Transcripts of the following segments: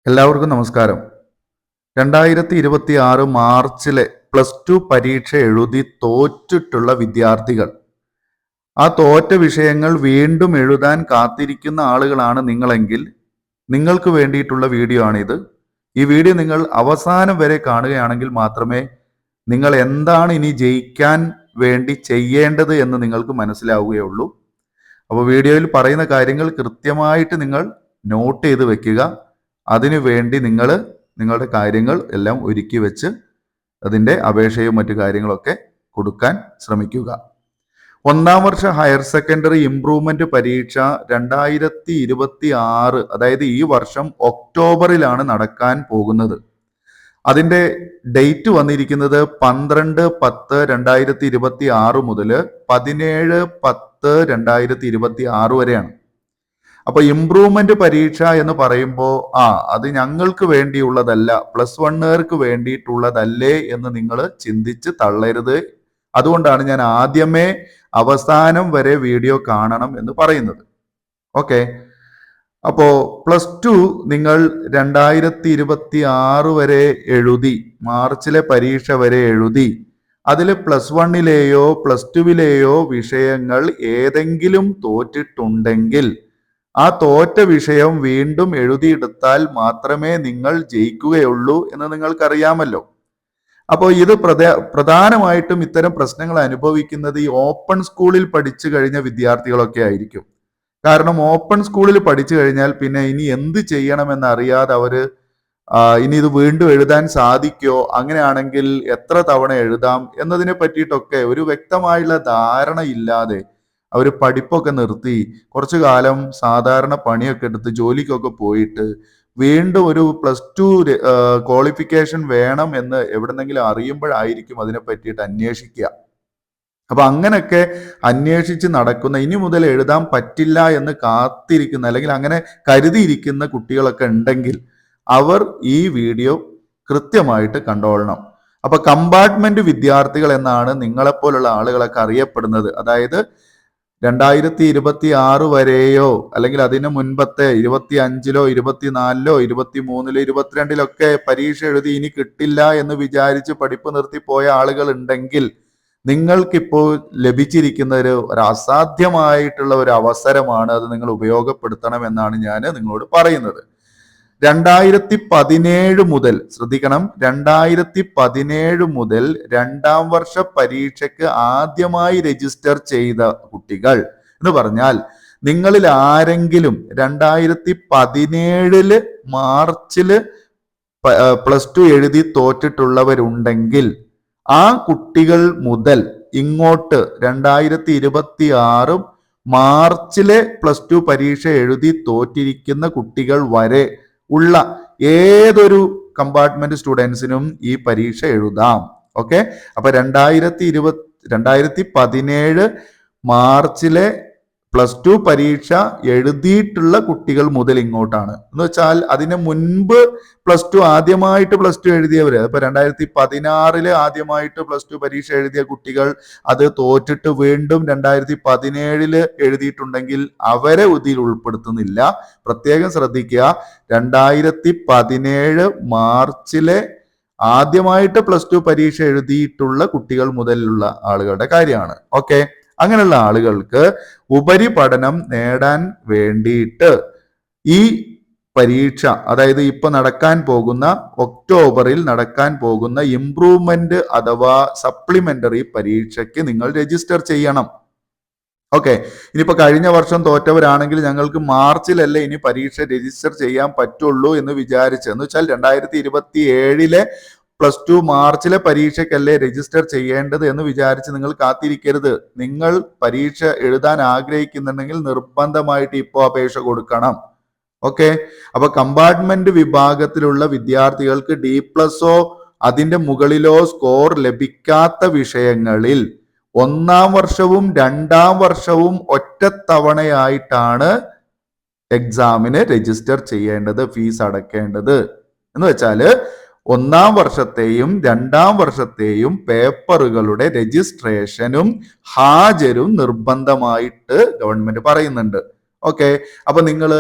എല്ലാവർക്കും നമസ്കാരം. 2026 മാർച്ചിലെ +2 പരീക്ഷ എഴുതി തോറ്റിട്ടുള്ള വിദ്യാർത്ഥികൾ, ആ തോറ്റ വിഷയങ്ങൾ വീണ്ടും എഴുതാൻ കാത്തിരിക്കുന്ന ആളുകളാണ് നിങ്ങളെങ്കിൽ നിങ്ങൾക്ക് വേണ്ടിയിട്ടുള്ള വീഡിയോ ആണിത്. ഈ വീഡിയോ നിങ്ങൾ അവസാനം വരെ കാണുകയാണെങ്കിൽ മാത്രമേ നിങ്ങൾ എന്താണ് ഇനി ജയിക്കാൻ വേണ്ടി ചെയ്യേണ്ടത് എന്ന് നിങ്ങൾക്ക് മനസ്സിലാവുകയുള്ളൂ. അപ്പോൾ വീഡിയോയിൽ പറയുന്ന കാര്യങ്ങൾ കൃത്യമായിട്ട് നിങ്ങൾ നോട്ട് ചെയ്ത് വെക്കുക. അതിനു വേണ്ടി നിങ്ങളുടെ കാര്യങ്ങൾ എല്ലാം ഒരുക്കി വെച്ച് അതിൻ്റെ അപേക്ഷയും മറ്റു കാര്യങ്ങളൊക്കെ കൊടുക്കാൻ ശ്രമിക്കുക. ഒന്നാം വർഷ ഹയർ സെക്കൻഡറി ഇംപ്രൂവ്മെന്റ് പരീക്ഷ 2026, അതായത് ഈ വർഷം ഒക്ടോബറിലാണ് നടക്കാൻ പോകുന്നത്. അതിൻ്റെ ഡേറ്റ് വന്നിരിക്കുന്നത് 12/10/2026 മുതൽ 17/10/2026 വരെയാണ്. അപ്പൊ ഇംപ്രൂവ്മെന്റ് പരീക്ഷ എന്ന് പറയുമ്പോൾ അത് ഞങ്ങൾക്ക് വേണ്ടിയുള്ളതല്ല, +1-കാർക്ക് വേണ്ടിയിട്ടുള്ളതല്ലേ എന്ന് നിങ്ങൾ ചിന്തിച്ച് തള്ളരുത്. അതുകൊണ്ടാണ് ഞാൻ ആദ്യമേ അവസാനം വരെ വീഡിയോ കാണണം എന്ന് പറയുന്നത്. ഓക്കെ, അപ്പോ +2 നിങ്ങൾ 2026 വരെ എഴുതി, മാർച്ചിലെ പരീക്ഷ വരെ എഴുതി. അതിൽ +1-ലെയോ +2-ലെയോ വിഷയങ്ങൾ ഏതെങ്കിലും തോറ്റിട്ടുണ്ടെങ്കിൽ ആ തോറ്റ വിഷയം വീണ്ടും എഴുതിയെടുത്താൽ മാത്രമേ നിങ്ങൾ ജയിക്കുകയുള്ളൂ എന്ന് നിങ്ങൾക്കറിയാമല്ലോ. അപ്പോൾ ഇത് പ്രധാനമായിട്ടും ഇത്തരം പ്രശ്നങ്ങൾ അനുഭവിക്കുന്നത് ഈ ഓപ്പൺ സ്കൂളിൽ പഠിച്ചു കഴിഞ്ഞ വിദ്യാർത്ഥികളൊക്കെ ആയിരിക്കും. കാരണം ഓപ്പൺ സ്കൂളിൽ പഠിച്ചു കഴിഞ്ഞാൽ പിന്നെ ഇനി എന്ത് ചെയ്യണമെന്ന് അറിയാതെ അവര് ഇനി ഇത് വീണ്ടും എഴുതാൻ സാധിക്കോ, അങ്ങനെയാണെങ്കിൽ എത്ര തവണ എഴുതാം എന്നതിനെ പറ്റിയിട്ടൊക്കെ ഒരു വ്യക്തമായുള്ള ധാരണ ഇല്ലാതെ അവർ പഠിപ്പൊക്കെ നിർത്തി കുറച്ചു കാലം സാധാരണ പണിയൊക്കെ എടുത്ത് ജോലിക്കൊക്കെ പോയിട്ട് വീണ്ടും ഒരു +2 ക്വാളിഫിക്കേഷൻ വേണം എന്ന് എവിടെന്നെങ്കിലും അറിയുമ്പോഴായിരിക്കും അതിനെ പറ്റിയിട്ട് അന്വേഷിക്കുക. അപ്പൊ അങ്ങനെയൊക്കെ അന്വേഷിച്ച് നടക്കുന്ന, ഇനി മുതൽ എഴുതാൻ പറ്റില്ല എന്ന് കാത്തിരിക്കുന്ന അല്ലെങ്കിൽ അങ്ങനെ കരുതിയിരിക്കുന്ന കുട്ടികളൊക്കെ ഉണ്ടെങ്കിൽ അവർ ഈ വീഡിയോ കൃത്യമായിട്ട് കണ്ടോളണം. അപ്പൊ കമ്പാർട്ട്മെന്റ് വിദ്യാർത്ഥികൾ എന്നാണ് നിങ്ങളെപ്പോലുള്ള ആളുകളൊക്കെ അറിയപ്പെടുന്നത്. അതായത് 2026 വരെയോ അല്ലെങ്കിൽ അതിന് മുൻപത്തെ 25-ലോ 24-ലോ 23-ലോ 22-ലൊക്കെ പരീക്ഷ എഴുതി ഇനി കിട്ടില്ല എന്ന് വിചാരിച്ച് പഠിപ്പ് നിർത്തിപ്പോയ ആളുകൾ ഉണ്ടെങ്കിൽ നിങ്ങൾക്കിപ്പോൾ ലഭിച്ചിരിക്കുന്ന ഒരു അസാധ്യമായിട്ടുള്ള ഒരു അവസരമാണ്. അത് നിങ്ങൾ ഉപയോഗപ്പെടുത്തണം എന്നാണ് ഞാൻ നിങ്ങളോട് പറയുന്നത്. 2017 മുതൽ, ശ്രദ്ധിക്കണം, 2017 മുതൽ രണ്ടാം വർഷ പരീക്ഷയ്ക്ക് ആദ്യമായി രജിസ്റ്റർ ചെയ്ത കുട്ടികൾ എന്ന് പറഞ്ഞാൽ നിങ്ങളിൽ ആരെങ്കിലും 2017 മാർച്ചില് +2 എഴുതി തോറ്റിട്ടുള്ളവരുണ്ടെങ്കിൽ ആ കുട്ടികൾ മുതൽ ഇങ്ങോട്ട് 2026 മാർച്ചിലെ +2 പരീക്ഷ എഴുതി തോറ്റിരിക്കുന്ന കുട്ടികൾ വരെ ഉള്ള ഏതൊരു കമ്പാർട്ട്മെന്റ് സ്റ്റുഡൻസിനും ഈ പരീക്ഷ എഴുതാം. ഓക്കെ, അപ്പൊ 2017 മാർച്ചിലെ +2 പരീക്ഷ എഴുതിയിട്ടുള്ള കുട്ടികൾ മുതൽ ഇങ്ങോട്ടാണ്. എന്ന് വെച്ചാൽ അതിന് മുൻപ് +2 ആദ്യമായിട്ട് +2 എഴുതിയവര്, ഇപ്പൊ 2016 ആദ്യമായിട്ട് +2 പരീക്ഷ എഴുതിയ കുട്ടികൾ അത് തോറ്റിട്ട് വീണ്ടും 2017 എഴുതിയിട്ടുണ്ടെങ്കിൽ അവരെ ഇതിൽ ഉൾപ്പെടുത്തുന്നില്ല. പ്രത്യേകം ശ്രദ്ധിക്കുക, 2017 മാർച്ചിലെ ആദ്യമായിട്ട് +2 പരീക്ഷ എഴുതിയിട്ടുള്ള കുട്ടികൾ മുതലുള്ള ആളുകളുടെ കാര്യമാണ്. ഓക്കെ, അങ്ങനെയുള്ള ആളുകൾക്ക് ഉപരിപഠനം നേടാൻ വേണ്ടിയിട്ട് ഈ പരീക്ഷ, അതായത് ഇപ്പൊ നടക്കാൻ പോകുന്ന ഒക്ടോബറിൽ നടക്കാൻ പോകുന്ന ഇംപ്രൂവ്മെന്റ് അഥവാ സപ്ലിമെന്ററി പരീക്ഷയ്ക്ക് നിങ്ങൾ രജിസ്റ്റർ ചെയ്യണം. ഓക്കെ, ഇനിയിപ്പോ കഴിഞ്ഞ വർഷം തോറ്റവരാണെങ്കിൽ ഞങ്ങൾക്ക് മാർച്ചിലല്ലേ ഇനി പരീക്ഷ രജിസ്റ്റർ ചെയ്യാൻ പറ്റുള്ളൂ എന്ന് വിചാരിച്ച്, എന്ന് വെച്ചാൽ 2027 +2 മാർച്ചിലെ പരീക്ഷയ്ക്കല്ലേ രജിസ്റ്റർ ചെയ്യേണ്ടത് എന്ന് വിചാരിച്ച് നിങ്ങൾ കാത്തിരിക്കരുത്. നിങ്ങൾ പരീക്ഷ എഴുതാൻ ആഗ്രഹിക്കുന്നുണ്ടെങ്കിൽ നിർബന്ധമായിട്ട് ഇപ്പോൾ അപേക്ഷ കൊടുക്കണം. ഓക്കെ, അപ്പൊ കമ്പാർട്ട്മെന്റ് വിഭാഗത്തിലുള്ള വിദ്യാർത്ഥികൾക്ക് D+ഓ അതിന്റെ മുകളിലോ സ്കോർ ലഭിക്കാത്ത വിഷയങ്ങളിൽ ഒന്നാം വർഷവും രണ്ടാം വർഷവും ഒറ്റത്തവണയായിട്ടാണ് എക്സാമിന് രജിസ്റ്റർ ചെയ്യേണ്ടത്, ഫീസ് അടയ്ക്കേണ്ടത്. എന്ന് വെച്ചാൽ ഒന്നാം വർഷത്തെയും രണ്ടാം വർഷത്തെയും പേപ്പറുകളുടെ രജിസ്ട്രേഷനും ഹാജരും നിർബന്ധമായിട്ട് ഗവൺമെന്റ് പറയുന്നുണ്ട്. ഓക്കെ, അപ്പൊ നിങ്ങൾ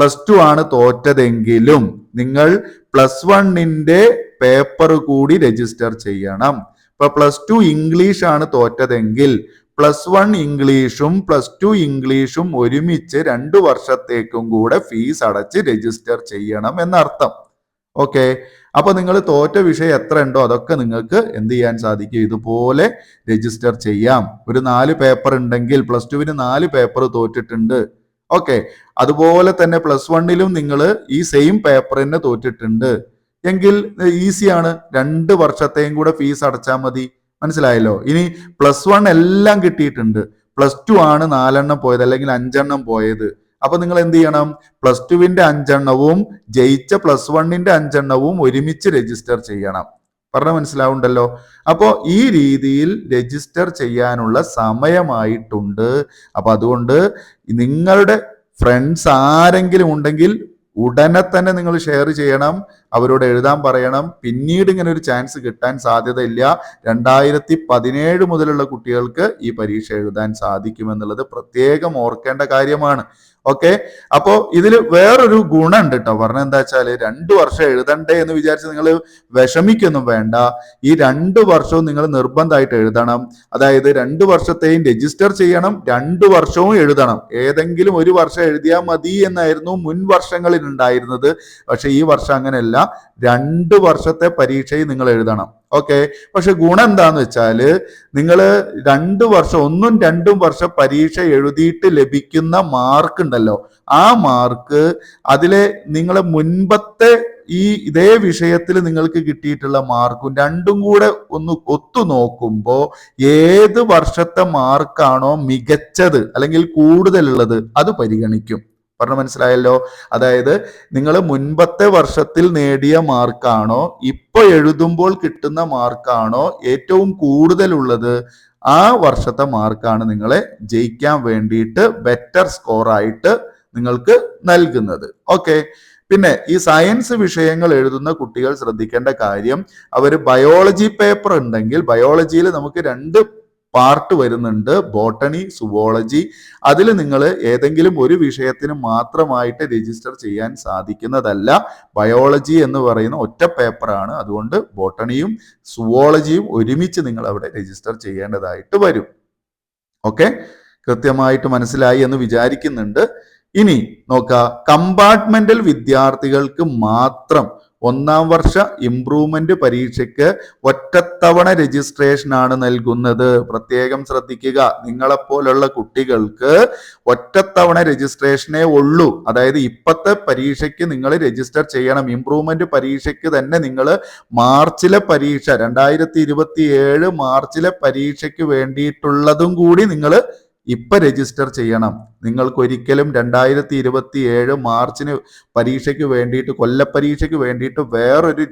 +2 ആണ് തോറ്റതെങ്കിലും നിങ്ങൾ +1 പേപ്പർ കൂടി രജിസ്റ്റർ ചെയ്യണം. ഇപ്പൊ +2 ഇംഗ്ലീഷ് ആണ് തോറ്റതെങ്കിൽ +1 ഇംഗ്ലീഷും +2 ഇംഗ്ലീഷും ഒരുമിച്ച് 2 വർഷത്തേക്കും കൂടെ ഫീസ് അടച്ച് രജിസ്റ്റർ ചെയ്യണം എന്നർത്ഥം. ഓക്കെ, അപ്പൊ നിങ്ങൾ തോറ്റ വിഷയം എത്ര ഉണ്ടോ അതൊക്കെ നിങ്ങൾക്ക് എന്ത് ചെയ്യാൻ സാധിക്കും, ഇതുപോലെ രജിസ്റ്റർ ചെയ്യാം. ഒരു 4 പേപ്പർ ഉണ്ടെങ്കിൽ +2 4 പേപ്പർ തോറ്റിട്ടുണ്ട്. ഓക്കെ, അതുപോലെ തന്നെ +1 നിങ്ങൾ ഈ സെയിം പേപ്പർ തന്നെ തോറ്റിട്ടുണ്ട് എങ്കിൽ ഈസിയാണ്, 2 വർഷത്തെയും കൂടെ ഫീസ് അടച്ചാൽ മതി. മനസ്സിലായല്ലോ. ഇനി +1 എല്ലാം കിട്ടിയിട്ടുണ്ട്, +2 ആണ് 4 എണ്ണം പോയത് അല്ലെങ്കിൽ 5 എണ്ണം പോയത്. അപ്പൊ നിങ്ങൾ എന്ത് ചെയ്യണം, +2 5 എണ്ണവും ജയിച്ച +1 5 എണ്ണവും ഒരുമിച്ച് രജിസ്റ്റർ ചെയ്യണം. പറഞ്ഞ മനസ്സിലാവുണ്ടല്ലോ. അപ്പോ ഈ രീതിയിൽ രജിസ്റ്റർ ചെയ്യാനുള്ള സമയമായിട്ടുണ്ട്. അപ്പൊ അതുകൊണ്ട് നിങ്ങളുടെ ഫ്രണ്ട്സ് ആരെങ്കിലും ഉണ്ടെങ്കിൽ ഉടനെ തന്നെ നിങ്ങൾ ഷെയർ ചെയ്യണം, അവരോട് എഴുതാൻ പറയണം. പിന്നീട് ഇങ്ങനെ ഒരു ചാൻസ് കിട്ടാൻ സാധ്യതയില്ല. 2017 മുതലുള്ള കുട്ടികൾക്ക് ഈ പരീക്ഷ എഴുതാൻ സാധിക്കുമെന്നുള്ളത് പ്രത്യേകം ഓർക്കേണ്ട കാര്യമാണ്. ഓക്കെ, അപ്പോ ഇതിൽ വേറൊരു ഗുണമുണ്ട് കേട്ടോ. പറഞ്ഞ എന്താ വെച്ചാല് 2 വർഷം എഴുതണ്ടേ എന്ന് വിചാരിച്ച് നിങ്ങൾ വിഷമിക്കൊന്നും വേണ്ട. ഈ 2 വർഷവും നിങ്ങൾ നിർബന്ധമായിട്ട് എഴുതണം. അതായത് 2 വർഷത്തെയും രജിസ്റ്റർ ചെയ്യണം, 2 വർഷവും എഴുതണം. ഏതെങ്കിലും ഒരു വർഷം എഴുതിയാൽ മതി എന്നായിരുന്നു മുൻ വർഷങ്ങളിൽ ഉണ്ടായിരുന്നത്. പക്ഷെ ഈ വർഷം അങ്ങനെയല്ല, 2 വർഷത്തെ പരീക്ഷയും നിങ്ങൾ എഴുതണം. ഓക്കെ, പക്ഷെ ഗുണം എന്താന്ന് വെച്ചാല് നിങ്ങൾ 2 വർഷം 1ഉം 2ഉം വർഷം പരീക്ഷ എഴുതിയിട്ട് ലഭിക്കുന്ന മാർക്ക് ഉണ്ടല്ലോ, ആ മാർക്ക് അതിലെ നിങ്ങളെ മുൻപത്തെ ഇതേ വിഷയത്തിൽ നിങ്ങൾക്ക് കിട്ടിയിട്ടുള്ള മാർക്കും രണ്ടും കൂടെ ഒന്ന് ഒത്തു നോക്കുമ്പോൾ ഏത് വർഷത്തെ മാർക്കാണോ മികച്ചത് അല്ലെങ്കിൽ കൂടുതലുള്ളത് അത് പരിഗണിക്കും. പറഞ്ഞ മനസ്സിലായല്ലോ. അതായത് നിങ്ങൾ മുൻപത്തെ വർഷത്തിൽ നേടിയ മാർക്കാണോ ഇപ്പൊ എഴുതുമ്പോൾ കിട്ടുന്ന മാർക്കാണോ ഏറ്റവും കൂടുതലുള്ളത്, ആ വർഷത്തെ മാർക്കാണ് നിങ്ങളെ ജയിക്കാൻ വേണ്ടിയിട്ട് ബെറ്റർ സ്കോർ ആയിട്ട് നിങ്ങൾക്ക് നൽകുന്നത്. ഓക്കെ, പിന്നെ ഈ സയൻസ് വിഷയങ്ങൾ എഴുതുന്ന കുട്ടികൾ ശ്രദ്ധിക്കേണ്ട കാര്യം, അവർ ബയോളജി പേപ്പർ ഉണ്ടെങ്കിൽ ബയോളജിയിൽ നമുക്ക് 2 പാർട്ട് വരുന്നുണ്ട്, ബോട്ടണി, സുവോളജി. അതിൽ നിങ്ങൾ ഏതെങ്കിലും ഒരു വിഷയത്തിന് മാത്രമായിട്ട് രജിസ്റ്റർ ചെയ്യാൻ സാധിക്കുന്നതല്ല. ബയോളജി എന്ന് പറയുന്ന ഒറ്റ പേപ്പറാണ്. അതുകൊണ്ട് ബോട്ടണിയും സുവോളജിയും ഒരുമിച്ച് നിങ്ങൾ അവിടെ രജിസ്റ്റർ ചെയ്യേണ്ടതായിട്ട് വരും. ഓക്കെ, കൃത്യമായിട്ട് മനസ്സിലായി എന്ന് വിചാരിക്കുന്നുണ്ട്. ഇനി നോക്കാം, കമ്പാർട്ട്മെന്റൽ വിദ്യാർത്ഥികൾക്ക് മാത്രം 1ാം വർഷ ഇംപ്രൂവ്മെന്റ് പരീക്ഷയ്ക്ക് ഒറ്റത്തവണ രജിസ്ട്രേഷൻ ആണ് നൽകുന്നത്. പ്രത്യേകം ശ്രദ്ധിക്കുക, നിങ്ങളെപ്പോലുള്ള കുട്ടികൾക്ക് ഒറ്റത്തവണ രജിസ്ട്രേഷനേ ഉള്ളൂ. അതായത് ഇപ്പത്തെ പരീക്ഷയ്ക്ക് നിങ്ങൾ രജിസ്റ്റർ ചെയ്യണം. ഇംപ്രൂവ്മെന്റ് പരീക്ഷയ്ക്ക് തന്നെ നിങ്ങൾ മാർച്ചിലെ പരീക്ഷ 2027 മാർച്ചിലെ പരീക്ഷയ്ക്ക് വേണ്ടിയിട്ടുള്ളതും കൂടി നിങ്ങൾ ഇപ്പൊ രജിസ്റ്റർ ചെയ്യണം. നിങ്ങൾക്ക് ഒരിക്കലും 2027 മാർച്ചിന് പരീക്ഷയ്ക്ക് വേണ്ടിയിട്ട്, കൊല്ലപ്പരീക്ഷയ്ക്ക് വേണ്ടിയിട്ട് വേറൊരു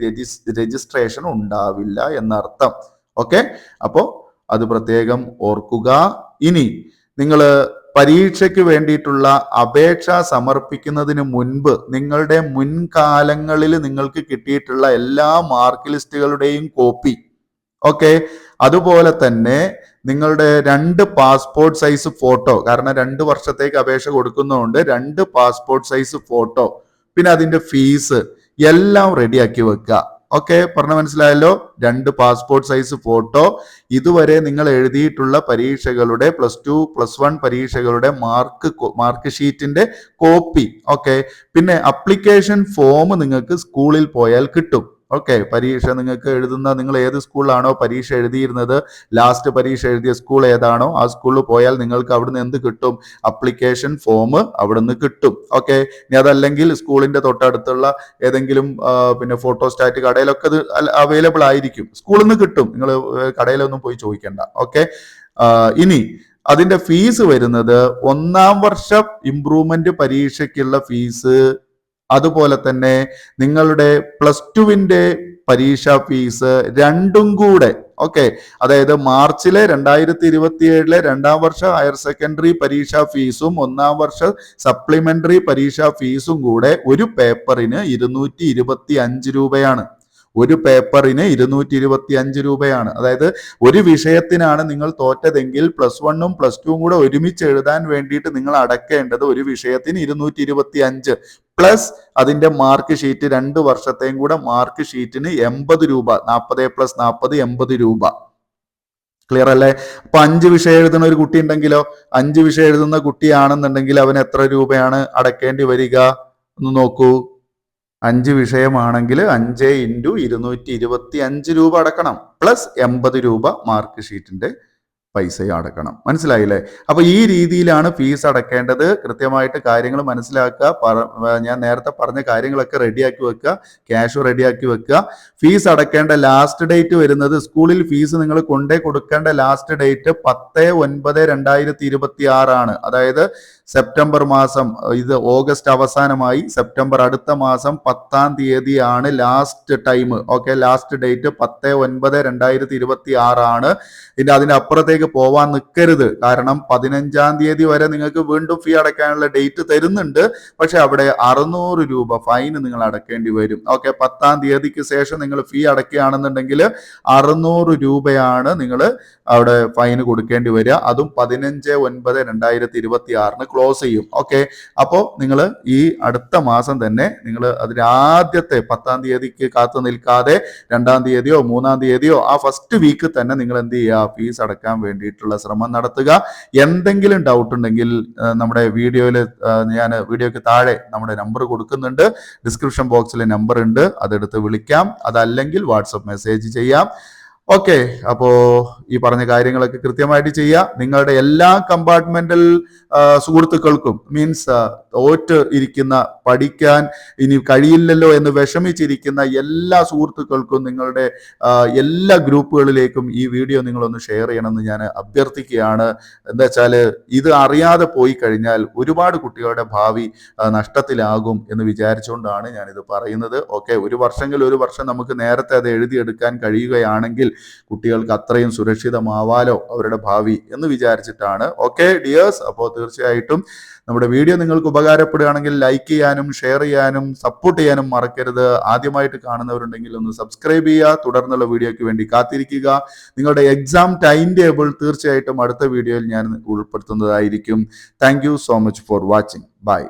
രജിസ്ട്രേഷൻ ഉണ്ടാവില്ല എന്നർത്ഥം. ഓക്കെ, അപ്പോ അത് പ്രത്യേകം ഓർക്കുക. ഇനി നിങ്ങൾ പരീക്ഷയ്ക്ക് വേണ്ടിയിട്ടുള്ള അപേക്ഷ സമർപ്പിക്കുന്നതിന് മുൻപ് നിങ്ങളുടെ മുൻകാലങ്ങളിൽ നിങ്ങൾക്ക് കിട്ടിയിട്ടുള്ള എല്ലാ മാർക്ക് ലിസ്റ്റുകളുടെയും കോപ്പി, ഓക്കെ, അതുപോലെ തന്നെ നിങ്ങളുടെ 2 പാസ്പോർട്ട് സൈസ് ഫോട്ടോ, കാരണം 2 വർഷത്തേക്ക് അപേക്ഷ കൊടുക്കുന്നതുകൊണ്ട് 2 പാസ്പോർട്ട് സൈസ് ഫോട്ടോ, പിന്നെ അതിന്റെ ഫീസ് എല്ലാം റെഡിയാക്കി വെക്കുക. ഓക്കെ, പറഞ്ഞ മനസ്സിലായല്ലോ. 2 പാസ്പോർട്ട് സൈസ് ഫോട്ടോ, ഇതുവരെ നിങ്ങൾ എഴുതിയിട്ടുള്ള പരീക്ഷകളുടെ +2 +1 പരീക്ഷകളുടെ മാർക്ക് ഷീറ്റിന്റെ കോപ്പി. ഓക്കെ, പിന്നെ അപ്ലിക്കേഷൻ ഫോം നിങ്ങൾക്ക് സ്കൂളിൽ പോയാൽ കിട്ടും. ഓക്കെ, പരീക്ഷ നിങ്ങൾക്ക് എഴുതുന്ന, നിങ്ങൾ ഏത് സ്കൂളിലാണോ പരീക്ഷ എഴുതിയിരുന്നത്, ലാസ്റ്റ് പരീക്ഷ എഴുതിയ സ്കൂൾ ഏതാണോ ആ സ്കൂളിൽ പോയാൽ നിങ്ങൾക്ക് അവിടുന്ന് എന്ത് കിട്ടും, അപ്ലിക്കേഷൻ ഫോം അവിടുന്ന് കിട്ടും. ഓക്കെ, ഇനി അതല്ലെങ്കിൽ സ്കൂളിന്റെ തൊട്ടടുത്തുള്ള ഏതെങ്കിലും പിന്നെ ഫോട്ടോസ്റ്റാറ്റ് കടയിലൊക്കെ അത് അവൈലബിൾ ആയിരിക്കും. സ്കൂളിൽ നിന്ന് കിട്ടും, നിങ്ങൾ കടയിലൊന്നും പോയി ചോദിക്കണ്ട. ഓക്കെ, ഇനി അതിന്റെ ഫീസ് വരുന്നത് 1ാം വർഷ ഇംപ്രൂവ്മെന്റ് പരീക്ഷയ്ക്കുള്ള ഫീസ്, അതുപോലെ തന്നെ നിങ്ങളുടെ +2 പരീക്ഷാ ഫീസ് രണ്ടും കൂടെ. ഓക്കെ, അതായത് മാർച്ചിലെ 2027 2ാം വർഷ ഹയർ സെക്കൻഡറി പരീക്ഷാ ഫീസും 1ാം വർഷ സപ്ലിമെന്ററി പരീക്ഷാ ഫീസും കൂടെ ഒരു പേപ്പറിന് 225 രൂപയാണ്. ഒരു പേപ്പറിന് 225 രൂപയാണ്. അതായത് ഒരു വിഷയത്തിനാണ് നിങ്ങൾ തോറ്റതെങ്കിൽ +1ഉം +2ഉം കൂടെ ഒരുമിച്ച് എഴുതാൻ വേണ്ടിയിട്ട് നിങ്ങൾ അടക്കേണ്ടത് ഒരു വിഷയത്തിന് 225, പ്ലസ് അതിന്റെ മാർക്ക് ഷീറ്റ് 2 വർഷത്തെയും കൂടെ മാർക്ക് ഷീറ്റിന് 80 രൂപ, 40+40 80 രൂപ. ക്ലിയർ അല്ലേ? അപ്പൊ 5 വിഷയം എഴുതുന്ന ഒരു കുട്ടി ഉണ്ടെങ്കിലോ, 5 വിഷയം എഴുതുന്ന കുട്ടിയാണെന്നുണ്ടെങ്കിൽ അവൻ എത്ര രൂപയാണ് അടക്കേണ്ടി വരിക ഒന്ന് നോക്കൂ. 5 വിഷയമാണെങ്കിൽ 5 × 225 രൂപ അടക്കണം, പ്ലസ് 80 രൂപ മാർക്ക് ഷീറ്റിന്റെ പൈസയും അടക്കണം. മനസ്സിലായില്ലേ? അപ്പൊ ഈ രീതിയിലാണ് ഫീസ് അടക്കേണ്ടത്. കൃത്യമായിട്ട് കാര്യങ്ങൾ മനസ്സിലാക്കുക. ഞാൻ നേരത്തെ പറഞ്ഞ കാര്യങ്ങളൊക്കെ റെഡിയാക്കി വെക്കുക, ക്യാഷ് റെഡിയാക്കി വെക്കുക. ഫീസ് അടക്കേണ്ട ലാസ്റ്റ് ഡേറ്റ് വരുന്നത്, സ്കൂളിൽ ഫീസ് നിങ്ങൾ കൊണ്ടേ കൊടുക്കേണ്ട ലാസ്റ്റ് ഡേറ്റ് 10/9/2026 ആണ്. അതായത് സെപ്റ്റംബർ മാസം, ഇത് ഓഗസ്റ്റ് അവസാനമായി, സെപ്റ്റംബർ അടുത്ത മാസം 10-ാം തീയതിയാണ് last time. Okay, last date 10/9/2026 ആണ്. അതിന്റെ അപ്പുറത്തേക്ക് പോവാൻ നിൽക്കരുത്. കാരണം 15-ാം തീയതി വരെ നിങ്ങൾക്ക് വീണ്ടും ഫീ അടയ്ക്കാനുള്ള ഡേറ്റ് തരുന്നുണ്ട്. പക്ഷെ അവിടെ 600 രൂപ ഫൈൻ നിങ്ങൾ അടക്കേണ്ടി വരും. ഓക്കെ, 10-ാം തീയതിക്ക് ശേഷം നിങ്ങൾ ഫീ അടയ്ക്കുകയാണെന്നുണ്ടെങ്കിൽ 600 രൂപയാണ് നിങ്ങൾ അവിടെ ഫൈൻ കൊടുക്കേണ്ടി വരിക. അതും 15/9/2026 ക്ലോസ് ചെയ്യും. ഓക്കെ, അപ്പോൾ നിങ്ങൾ ഈ അടുത്ത മാസം തന്നെ നിങ്ങൾ അതിന് ആദ്യത്തെ 10-ാം തീയതിക്ക് കാത്തു നിൽക്കാതെ 2-ാം തീയതിയോ 3-ാം തീയതിയോ ആ ഫസ്റ്റ് വീക്ക് തന്നെ നിങ്ങൾ എന്ത് ചെയ്യുക, ഫീസ് അടക്കാൻ വേണ്ടിയിട്ടുള്ള ശ്രമം നടത്തുക. എന്തെങ്കിലും ഡൗട്ട് ഉണ്ടെങ്കിൽ നമ്മുടെ വീഡിയോയ്ക്ക് താഴെ നമ്മുടെ നമ്പർ കൊടുക്കുന്നുണ്ട്, ഡിസ്ക്രിപ്ഷൻ ബോക്സിൽ നമ്പർ ഉണ്ട്, അതെടുത്ത് വിളിക്കാം. അതല്ലെങ്കിൽ വാട്സപ്പ് മെസ്സേജ് ചെയ്യാം. ഓക്കെ, അപ്പോ ഈ പറഞ്ഞ കാര്യങ്ങളൊക്കെ കൃത്യമായിട്ട് ചെയ്യുക. നിങ്ങളുടെ എല്ലാ കമ്പാർട്ട്മെന്റൽ സുഹൃത്തുക്കൾക്കും, മീൻസ് തോറ്റ് ഇരിക്കുന്ന, പഠിക്കാൻ ഇനി കഴിയില്ലല്ലോ എന്ന് വിഷമിച്ചിരിക്കുന്ന എല്ലാ സുഹൃത്തുക്കൾക്കും, നിങ്ങളുടെ എല്ലാ ഗ്രൂപ്പുകളിലേക്കും ഈ വീഡിയോ നിങ്ങളൊന്ന് ഷെയർ ചെയ്യണമെന്ന് ഞാൻ അഭ്യർത്ഥിക്കുകയാണ്. എന്താ വെച്ചാൽ ഇത് അറിയാതെ പോയി കഴിഞ്ഞാൽ ഒരുപാട് കുട്ടികളുടെ ഭാവി നഷ്ടത്തിലാകും എന്ന് വിചാരിച്ചുകൊണ്ടാണ് ഞാനിത് പറയുന്നത്. ഓക്കെ, ഒരു വർഷം നമുക്ക് നേരത്തെ അത് എഴുതിയെടുക്കാൻ കഴിയുകയാണെങ്കിൽ കുട്ടികൾക്ക് അത്രയും സുരക്ഷിതമാവാലോ അവരുടെ ഭാവി എന്ന് വിചാരിച്ചിട്ടാണ്. ഓക്കെ ഡിയേഴ്സ്, അപ്പോൾ തീർച്ചയായിട്ടും നമ്മുടെ വീഡിയോ നിങ്ങൾക്ക് ഉപകാരപ്പെടുകയാണെങ്കിൽ ലൈക്ക് ചെയ്യാനും ഷെയർ ചെയ്യാനും സപ്പോർട്ട് ചെയ്യാനും മറക്കരുത്. ആദ്യമായിട്ട് കാണുന്നവരുണ്ടെങ്കിൽ ഒന്ന് സബ്സ്ക്രൈബ് ചെയ്യുക. തുടർന്നുള്ള വീഡിയോയ്ക്ക് വേണ്ടി കാത്തിരിക്കുക. നിങ്ങളുടെ എക്സാം ടൈം ടേബിൾ തീർച്ചയായിട്ടും അടുത്ത വീഡിയോയിൽ ഞാൻ ഉൾപ്പെടുത്തുന്നതായിരിക്കും. Thank you so much for watching. By.